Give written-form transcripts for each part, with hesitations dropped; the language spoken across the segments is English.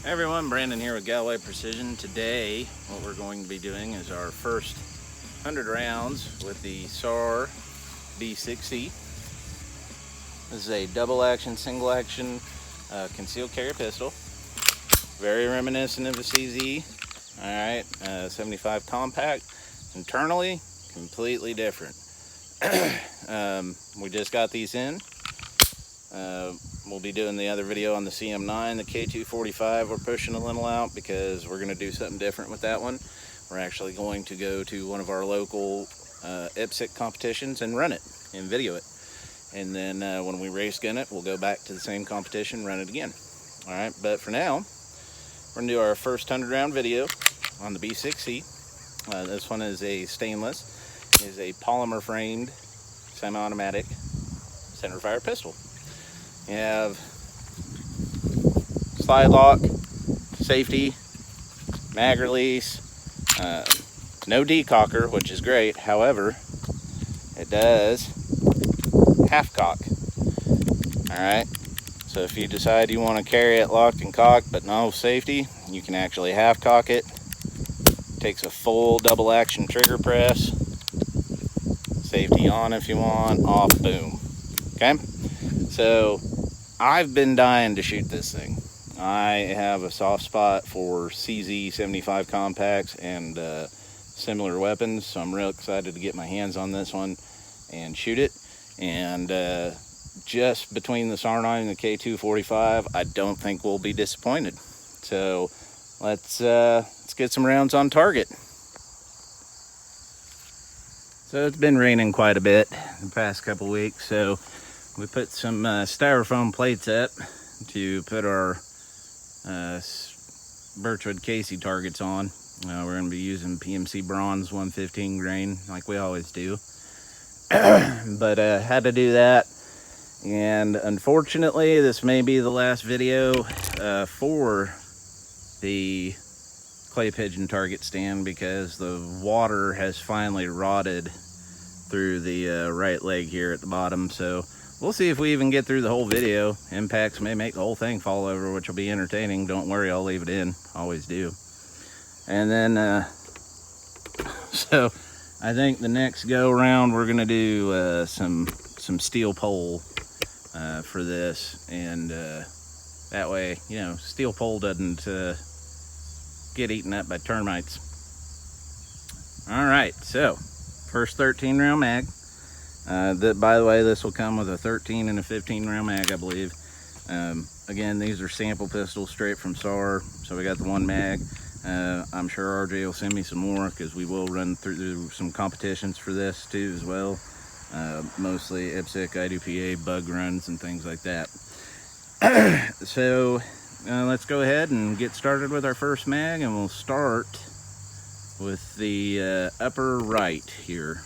Hey everyone, Brandon here with GallowayPrecision. Today, what we're going to be doing is our first 100 rounds with the SARUSA B6C. This is a double action, single action concealed carry pistol. Very reminiscent of the CZ. Alright, 75 compact. Internally, completely different. We just got these in. We'll be doing the other video on the CM9, the K245. We're pushing a little out because we're going to do something different with that one. We're actually going to go to one of our local IPSC competitions and run it and video it. And then when we race gun it, we'll go back to the same competition, run it again. All right, but for now, we're going to do our first 100 round video on the B6C. This one is a stainless, it is a polymer framed semi-automatic center fire pistol. You have slide lock, safety, mag release, no decocker, which is great. However, it does half cock. Alright, so if you decide you want to carry it locked and cocked but no safety, you can actually half cock it. Takes a full double action trigger press. Safety on if you want, off, boom. Okay, so I've been dying to shoot this thing. I have a soft spot for CZ 75 compacts and similar weapons, so I'm real excited to get my hands on this one and shoot it. And just between the SAR9 and the K245, I don't think we'll be disappointed. So let's get some rounds on target. So it's been raining quite a bit the past couple weeks, so we put some styrofoam plates up to put our birchwood Casey targets on. We're going to be using PMC bronze 115 grain like we always do. But had to do that, and unfortunately this may be the last video for the clay pigeon target stand because the water has finally rotted through the right leg here at the bottom. So we'll see if we even get through the whole video. Impacts may make the whole thing fall over, which will be entertaining. Don't worry, I'll leave it in. Always do. And then, so I think the next go around we're gonna do some steel pole for this, and that way, you know, steel pole doesn't get eaten up by termites. All right, so first 13 round mag. By the way, this will come with a 13 and a 15 round mag, I believe. Again, these are sample pistols straight from SAR, so we got the one mag. I'm sure RJ will send me some more because we will run through some competitions for this too as well. Mostly IPSC, IDPA, bug runs, and things like that. So let's go ahead and get started with our first mag, and we'll start with the upper right here.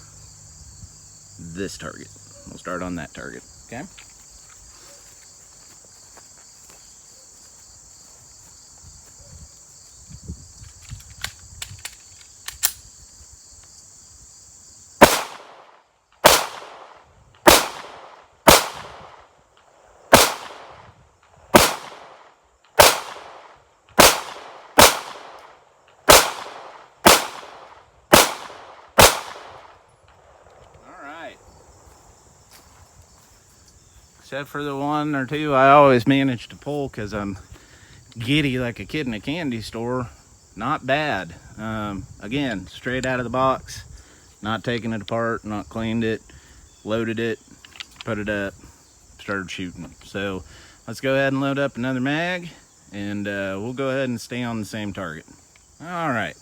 This target. We'll start on that target, okay? Except for the one or two I always manage to pull because I'm giddy like a kid in a candy store. Not bad. Again, straight out of the box, not taking it apart, not cleaned it, loaded it, put it up, started shooting. So let's go ahead and load up another mag, and we'll go ahead and stay on the same target. All right,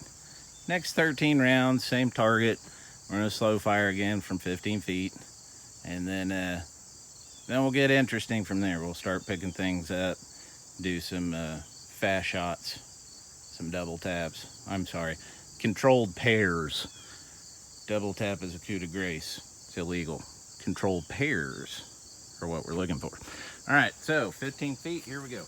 next 13 rounds, same target. We're gonna slow fire again from 15 feet, and then we'll get interesting from there. We'll start picking things up, do some fast shots, some double taps. I'm sorry, controlled pairs. Double tap is a coup de grace. It's illegal. Controlled pairs are what we're looking for. All right, so 15 feet, here we go.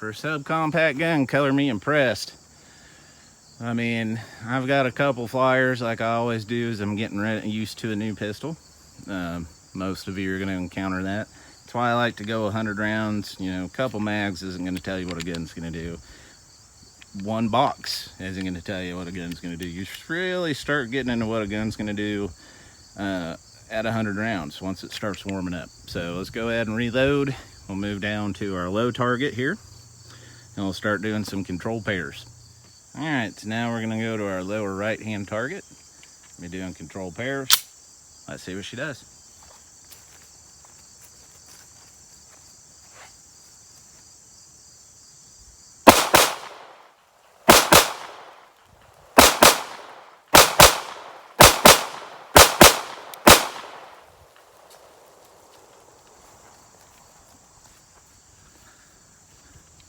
For a subcompact gun, color me impressed. I mean, I've got a couple flyers like I always do as I'm getting used to a new pistol. Most of you are going to encounter that. That's why I like to go 100 rounds. You know, a couple mags isn't going to tell you what a gun's going to do. One box isn't going to tell you what a gun's going to do. You really start getting into what a gun's going to do at 100 rounds once it starts warming up. So let's go ahead and reload. We'll move down to our low target here, and we'll start doing some control pairs. All right, so now we're gonna go to our lower right-hand target. We're doing control pairs. Let's see what she does.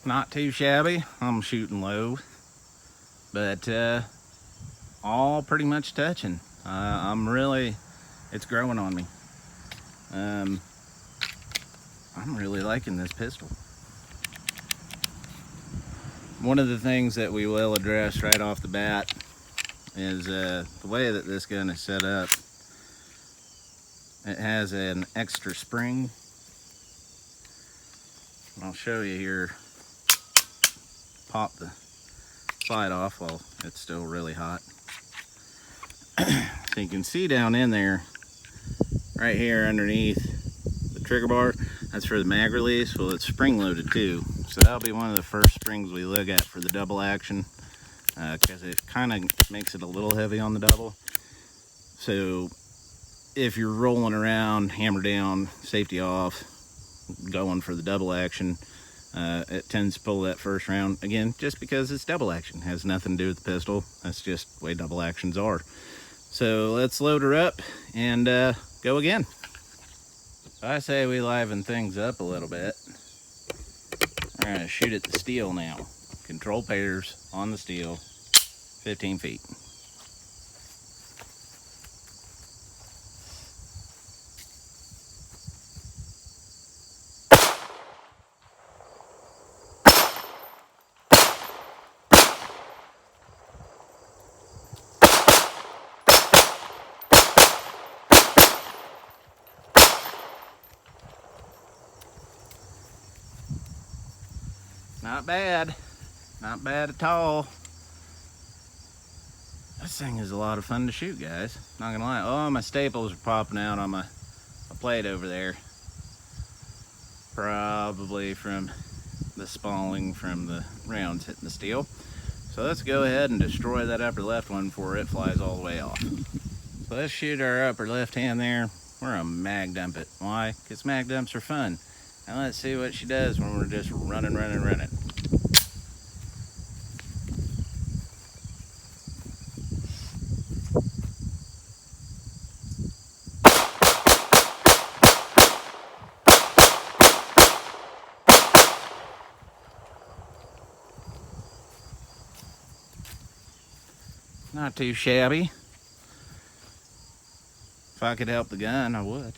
Not too shabby. I'm shooting low, but all pretty much touching. It's growing on me. I'm really liking this pistol. One of the things that we will address right off the bat is the way that this gun is set up. It has an extra spring. I'll show you here. Pop the slide off while it's still really hot. So you can see down in there, right here underneath the trigger bar, that's for the mag release. Well, it's spring loaded too. So that'll be one of the first springs we look at for the double action, because it kind of makes it a little heavy on the double. So if you're rolling around, hammer down, safety off, going for the double action, it tends to pull that first round. Again, just because it's double action. It has nothing to do with the pistol. That's just the way double actions are. So let's load her up and go again. I say we liven things up a little bit. We're gonna shoot at the steel now. Control pairs on the steel, 15 feet. Not bad. Not bad at all. This thing is a lot of fun to shoot, guys. Not gonna lie. Oh, my staples are popping out on my plate over there. Probably from the spalling from the rounds hitting the steel. So let's go ahead and destroy that upper left one before it flies all the way off. So let's shoot our upper left hand there. We're gonna mag dump it. Why? Because mag dumps are fun. And let's see what she does when we're just running. Not too shabby. If I could help the gun, I would.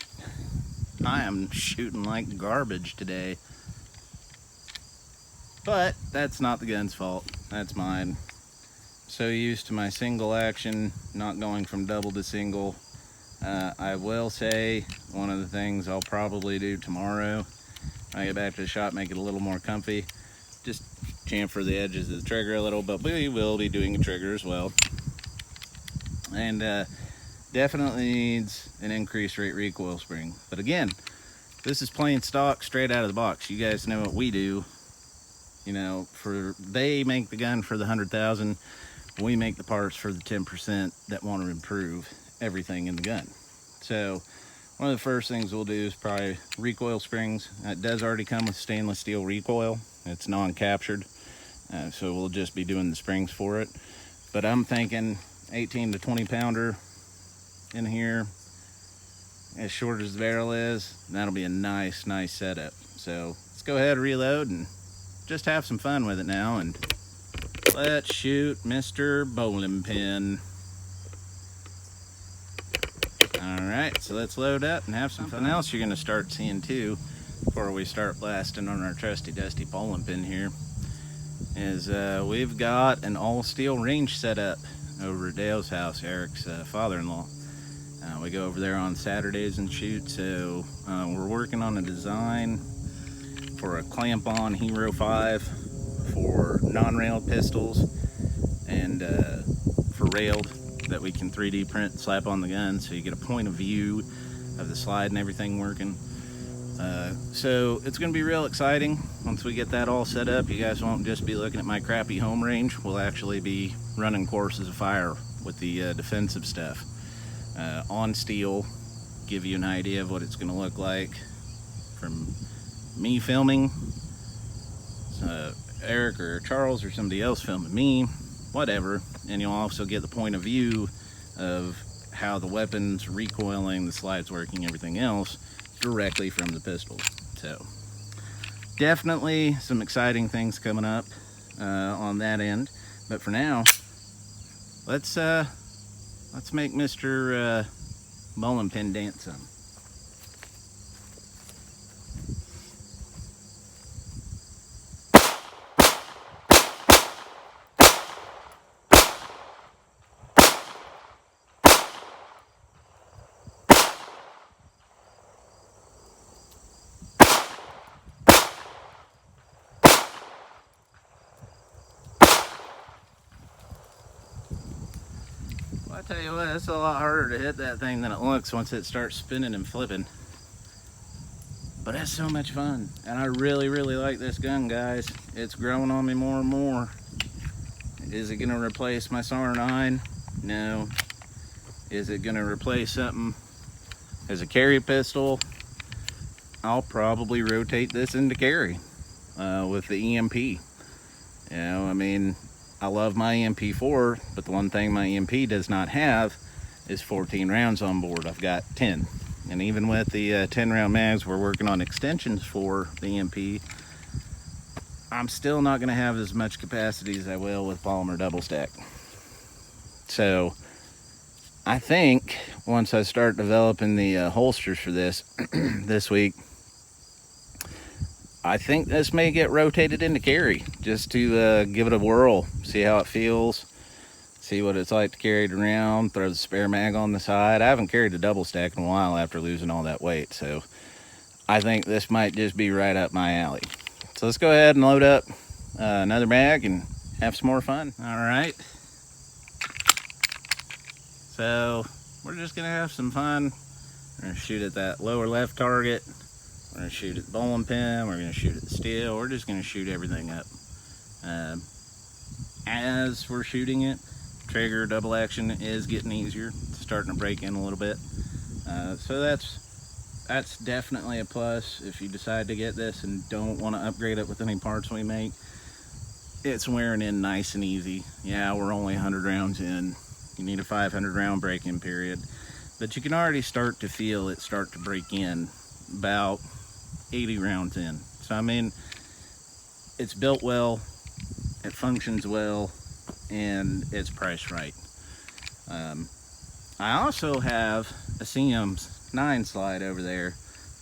I am shooting like garbage today. But that's not the gun's fault. That's mine. So used to my single action, not going from double to single. I will say one of the things I'll probably do tomorrow when I get back to the shop, make it a little more comfy. Just chamfer the edges of the trigger a little, but we will be doing a trigger as well. And definitely needs an increased rate recoil spring. But again, this is plain stock, straight out of the box. You guys know what we do. You know, they make the gun for the 100,000. We make the parts for the 10% that want to improve everything in the gun. So one of the first things we'll do is probably recoil springs. It does already come with stainless steel recoil. It's non-captured, so we'll just be doing the springs for it. But I'm thinking 18 to 20 pounder in here, as short as the barrel is. That'll be a nice setup. So let's go ahead and reload and just have some fun with it now, and let's shoot Mr. Bowling Pin. All right, so let's load up and have something else you're gonna start seeing too before we start blasting on our trusty dusty bowling pin here. is we've got an all-steel range set up over at Dale's house, Eric's father-in-law. We go over there on Saturdays and shoot, so we're working on a design for a clamp-on Hero 5 for non-railed pistols and for railed that we can 3D print, slap on the gun, so you get a point of view of the slide and everything working. So it's going to be real exciting once we get that all set up. You guys won't just be looking at my crappy home range. We'll actually be running courses of fire with the defensive stuff on steel, give you an idea of what it's going to look like from me filming, Eric or Charles or somebody else filming me, whatever, and you'll also get the point of view of how the weapon's recoiling, the slides working, everything else directly from the pistols. So definitely some exciting things coming up on that end, but for now, let's make Mr. Bowling Pin dance some. I tell you what, it's a lot harder to hit that thing than it looks once it starts spinning and flipping. But it's so much fun, and I really, really like this gun, guys. It's growing on me more and more. Is it gonna replace my SAR9? No. Is it gonna replace something as a carry pistol? I'll probably rotate this into carry with the EMP. You know, I mean, I love my EMP4, but the one thing my EMP does not have is 14 rounds on board. I've got 10. And even with the 10 round mags we're working on extensions for the EMP, I'm still not going to have as much capacity as I will with polymer double stack. So I think once I start developing the holsters for this this week, I think this may get rotated into carry just to give it a whirl, see how it feels, see what it's like to carry it around, throw the spare mag on the side. I haven't carried a double stack in a while after losing all that weight, so I think this might just be right up my alley. So let's go ahead and load up another mag and have some more fun. All right. So we're just gonna have some fun. We're gonna shoot at that lower left target. We're gonna shoot at the bowling pin, we're gonna shoot at the steel, we're just gonna shoot everything up. As we're shooting it, trigger double action is getting easier. It's starting to break in a little bit. So that's definitely a plus if you decide to get this and don't want to upgrade it with any parts we make. It's wearing in nice and easy. Yeah, we're only 100 rounds in. You need a 500 round break-in period, but you can already start to feel it start to break in about 80 rounds in. So I mean, it's built well, it functions well, and it's priced right. I also have a CM9 slide over there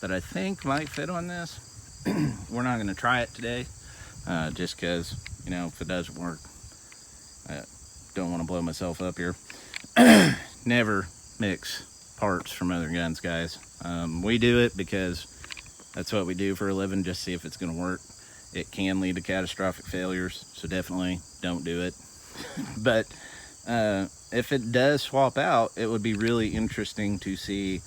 that I think might fit on this. We're not going to try it today, just because, you know, if it doesn't work, I don't want to blow myself up here. Never mix parts from other guns, guys. We do it because that's what we do for a living, just see if it's going to work. It can lead to catastrophic failures, so definitely don't do it. But if it does swap out, it would be really interesting to see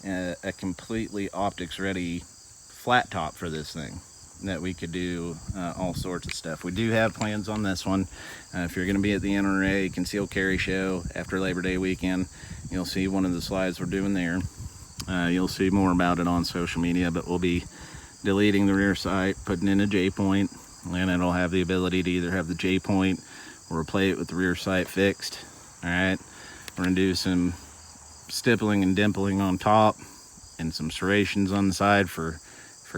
a completely optics ready flat top for this thing, that we could do all sorts of stuff. We do have plans on this one. If you're going to be at the NRA Concealed Carry Show after Labor Day weekend, you'll see one of the slides we're doing there. You'll see more about it on social media, but we'll be deleting the rear sight, putting in a J-point, and it'll have the ability to either have the J-point or replace it with the rear sight fixed. All right, we're gonna do some stippling and dimpling on top and some serrations on the side for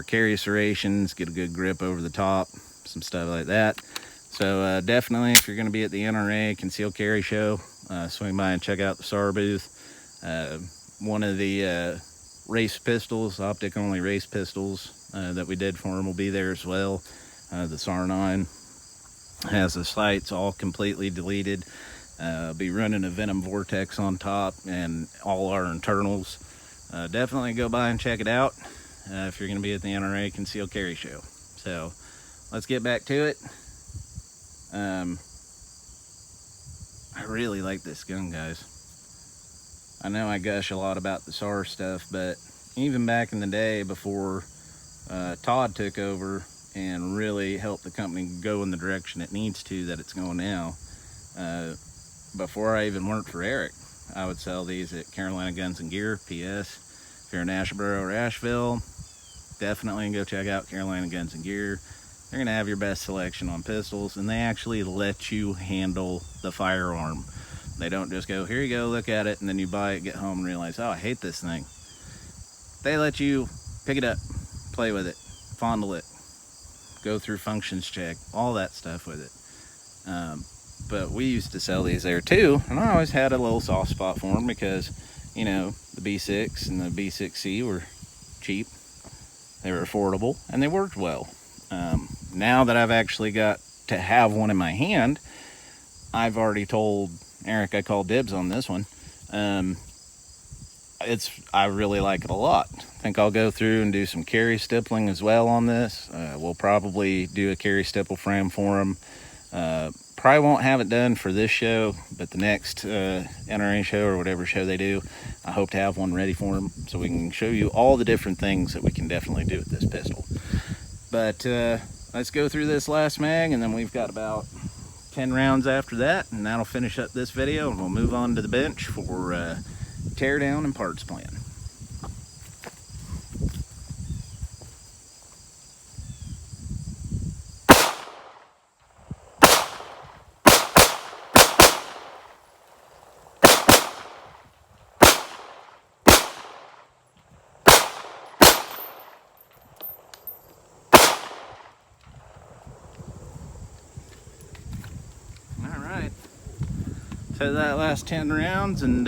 carry serrations, get a good grip over the top, some stuff like that. So definitely, if you're gonna be at the NRA Concealed Carry Show, swing by and check out the SAR booth. One of the race pistols, optic only race pistols that we did for them will be there as well. The SAR9. Has the sights all completely deleted. Be running a Venom Vortex on top and all our internals. Definitely go by and check it out if you're going to be at the NRA Concealed Carry Show. So let's get back to it. I really like this gun, guys. I know I gush a lot about the SAR stuff, but even back in the day before Todd took over and really helped the company go in the direction it needs to, that it's going now, before I even worked for Eric, I would sell these at Carolina Guns and Gear. PS, if you're in Asheboro or Asheville, definitely go check out Carolina Guns and Gear. They're going to have your best selection on pistols, and they actually let you handle the firearm. They don't just go, here you go, look at it, and then you buy it, get home, and realize, oh, I hate this thing. They let you pick it up, play with it, fondle it, go through functions check, all that stuff with it. But we used to sell these there too, and I always had a little soft spot for them because, you know, the B6 and the B6C were cheap, they were affordable, and they worked well. Now that I've actually got to have one in my hand, I've already told Eric I called dibs on this one. I really like it a lot. I think I'll go through and do some carry stippling as well on this. We'll probably do a carry stipple frame for them. Probably won't have it done for this show, but the next NRA show or whatever show they do, I hope to have one ready for them so we can show you all the different things that we can definitely do with this pistol. But let's go through this last mag, and then we've got about 10 rounds after that, and that'll finish up this video, and we'll move on to the bench for tear down and parts plan. So that last 10 rounds, and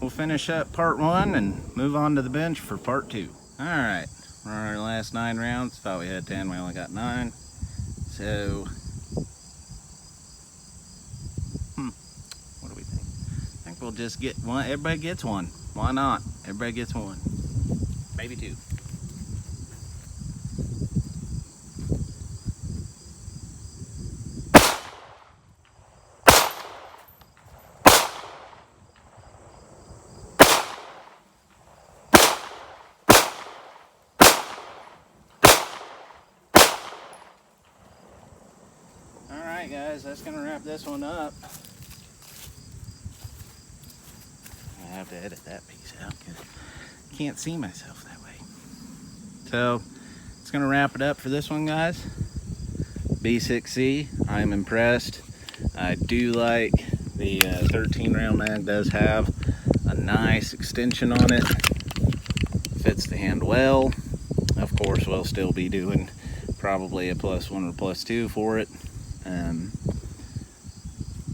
we'll finish up part 1 and move on to the bench for part 2. All right, we're on our last 9 rounds. Thought we had 10, we only got 9. So, what do we think? I think we'll just get one. Everybody gets one. Why not? Everybody gets one. Maybe 2. Alright guys, that's going to wrap this one up. I have to edit that piece out because I can't see myself that way. So, it's going to wrap it up for this one, guys. B6C, I'm impressed. I do like the 13 round mag. Does have a nice extension on it. Fits the hand well. Of course, we'll still be doing probably a +1 or +2 for it.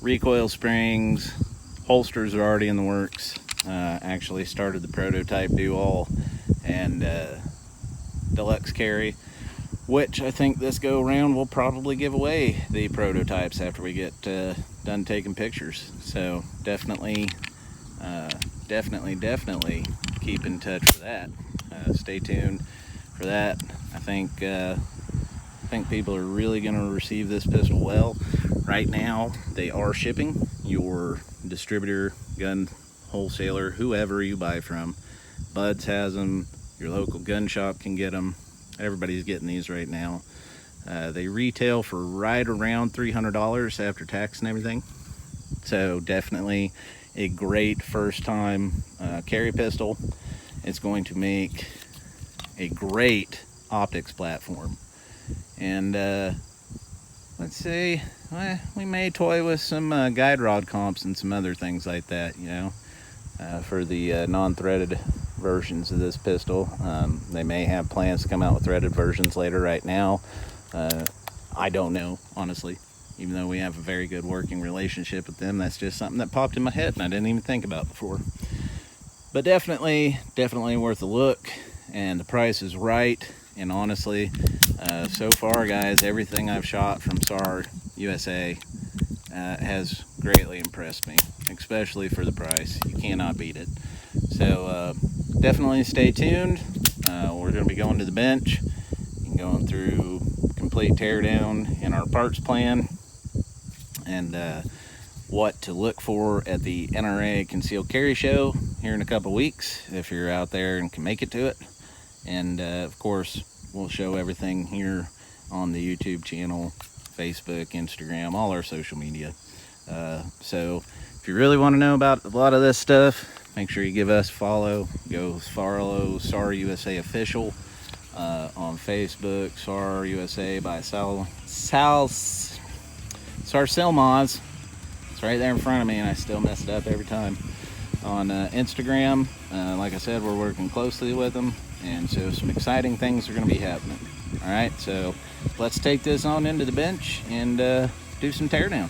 Recoil springs, holsters are already in the works. Actually started the prototype do all and deluxe carry, which I think this go around we'll probably give away the prototypes after we get done taking pictures. So definitely keep in touch for that. Stay tuned for that. I think people are really going to receive this pistol well. Right now, they are shipping. Your distributor, gun wholesaler, whoever you buy from, Bud's has them. Your local gun shop can get them. Everybody's getting these right now. They retail for right around $300 after tax and everything. So definitely a great first-time carry pistol. It's going to make a great optics platform. And let's see, we may toy with some guide rod comps and some other things like that, you know, for the non-threaded versions of this pistol. They may have plans to come out with threaded versions later. Right now, I don't know, honestly. Even though we have a very good working relationship with them, that's just something that popped in my head and I didn't even think about before. But definitely worth a look, and the price is right. And honestly, so far, guys, everything I've shot from SAR, USA has greatly impressed me, especially for the price. You cannot beat it. So definitely stay tuned. We're going to be going to the bench and going through complete teardown in our parts plan, and what to look for at the NRA Concealed Carry Show here in a couple weeks if you're out there and can make it to it. And of course, we'll show everything here on the YouTube channel, Facebook, Instagram, all our social media. So if you really want to know about a lot of this stuff, make sure you give us a follow. Go follow SAR USA Official on Facebook, SAR USA by SAR Selmaz. It's right there in front of me, and I still mess it up every time. On Instagram, like I said, we're working closely with them, and so some exciting things are going to be happening. All right, so let's take this on into the bench and do some teardown.